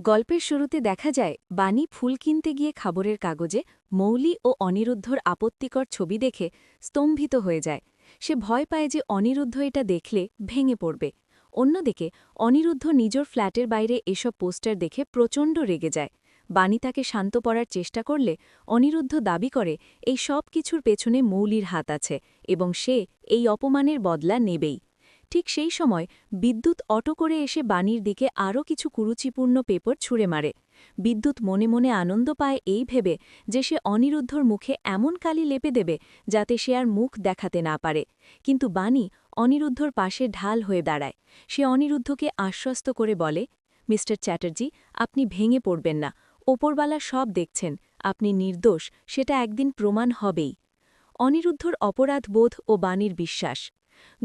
গল্পের শুরুতে দেখা যায় বাণী ফুল কিনতে গিয়ে খবরের কাগজে মৌলি ও অনিরুদ্ধর আপত্তিকর ছবি দেখে স্তম্ভিত হয়ে যায়। সে ভয় পায় যে অনিরুদ্ধ এটা দেখলে ভেঙে পড়বে। অন্যদিকে অনিরুদ্ধ নিজের ফ্ল্যাটের বাইরে এসব পোস্টার দেখে প্রচণ্ড রেগে যায়। বাণী তাকে শান্ত করার চেষ্টা করলে অনিরুদ্ধ দাবি করে এই সব কিছুর পেছনে মৌলির হাত আছে এবং সে এই অপমানের বদলা নেবেই। ঠিক সেই সময় বিদ্যুৎ অটো করে এসে বাণীর দিকে আরও কিছু কুরুচিপূর্ণ পেপার ছুঁড়ে মারে। বিদ্যুৎ মনে মনে আনন্দ পায় এই ভেবে যে সে অনিরুদ্ধর মুখে এমন কালি লেপে দেবে যাতে সে আর মুখ দেখাতে না পারে। কিন্তু বাণী অনিরুদ্ধর পাশে ঢাল হয়ে দাঁড়ায়। সে অনিরুদ্ধকে আশ্বস্ত করে বলে, মিস্টার চ্যাটার্জি, আপনি ভেঙে পড়বেন না। ওপরওয়ালা সব দেখছেন, আপনি নির্দোষ, সেটা একদিন প্রমাণ হবেই। অনিরুদ্ধর অপরাধ বোধ ও বাণীর বিশ্বাস।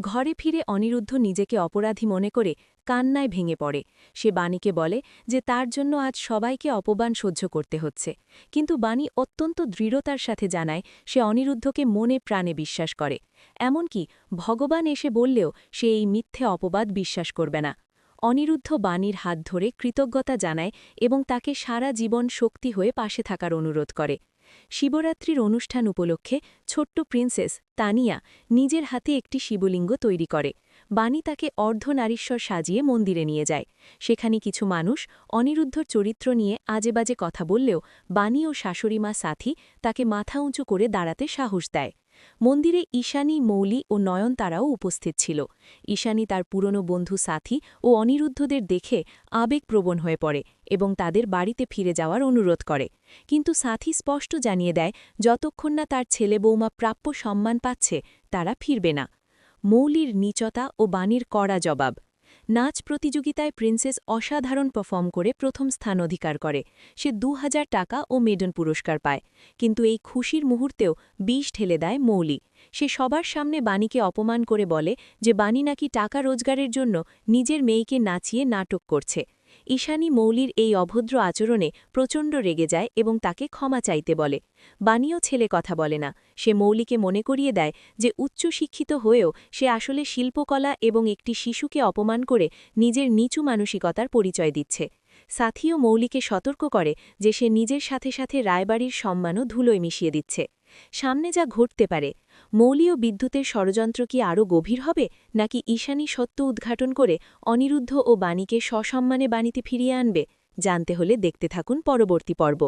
ঘরে ফিরে অনিরুদ্ধ নিজেকে অপরাধী মনে করে কান্নায় ভেঙে পড়ে। সে বাণীকে বলে যে তার জন্য আজ সবাইকে অপমান সহ্য করতে হচ্ছে। কিন্তু বাণী অত্যন্ত দৃঢ়তার সাথে জানায় সে অনিরুদ্ধকে মনে প্রাণে বিশ্বাস করে। এমনকি ভগবান এসে বললেও সে এই মিথ্যে অপবাদ বিশ্বাস করবে না। অনিরুদ্ধ বাণীর হাত ধরে কৃতজ্ঞতা জানায় এবং তাকে সারা জীবন শক্তি হয়ে পাশে থাকার অনুরোধ করে। শিবরাত্রির অনুষ্ঠান উপলক্ষে ছোট্ট প্রিন্সেস তানিয়া নিজের হাতে একটি শিবলিঙ্গ তৈরি করে। বাণী তাকে অর্ধনারীশ্বর সাজিয়ে মন্দিরে নিয়ে যায়। সেখানে কিছু মানুষ অনিরুদ্ধর চরিত্র নিয়ে আজেবাজে কথা বললেও বাণী ও শাশুড়িমা সাথী তাকে মাথা উঁচু করে দাঁড়াতে সাহস দেয়। মন্দিরে ঈশানী, মৌলি ও নয়নতারাও উপস্থিত ছিল। ঈশানী তার পুরনো বন্ধু সাথী ও অনিরুদ্ধদের দেখে আবেগপ্রবণ হয়ে পড়ে এবং তাদের বাড়িতে ফিরে যাওয়ার অনুরোধ করে। কিন্তু সাথী স্পষ্ট জানিয়ে দেয় যতক্ষণ না তার ছেলে বৌমা প্রাপ্য সম্মান পাচ্ছে তারা ফিরবে না। মৌলির নীচতা ও বাণীর কড়া জবাব। নাচ প্রতিযোগিতায় প্রিন্সেস অসাধারণ পারফর্ম করে প্রথম স্থান অধিকার করে। সে ২০০০ টাকা ও মেডেল পুরস্কার পায়। কিন্তু এই খুশির মুহূর্তেও বিষ ঢেলে দেয় মৌলি। সে সবার সামনে বাণীকে অপমান করে বলে যে বাণী নাকি টাকা রোজগারের জন্য নিজের মেয়েকে নাচিয়ে নাটক করছে। ঈশানী মৌলির এই অভদ্র আচরণে প্রচণ্ড রেগে যায় এবং তাকে ক্ষমা চাইতে বলে। বাণীও ছেলে কথা বলে না। সে মৌলিকে মনে করিয়ে দেয় যে উচ্চশিক্ষিত হয়েও সে আসলে শিল্পকলা এবং একটি শিশুকে অপমান করে নিজের নিচু মানসিকতার পরিচয় দিচ্ছে। সাথীও মৌলিকে সতর্ক করে যে সে নিজের সাথে সাথে রায়বাড়ির সম্মানও ধুলোয় মিশিয়ে দিচ্ছে। সামনে যা ঘটতে পারে, মৌলি ও বিদ্যুতের ষড়যন্ত্র কি আরও গভীর হবে, নাকি ঈশানী সত্য উদ্ঘাটন করে অনিরুদ্ধ ও বাণীকে সসম্মানে বাণীতে ফিরিয়ে আনবে? জানতে হলে দেখতে থাকুন পরবর্তী পর্ব।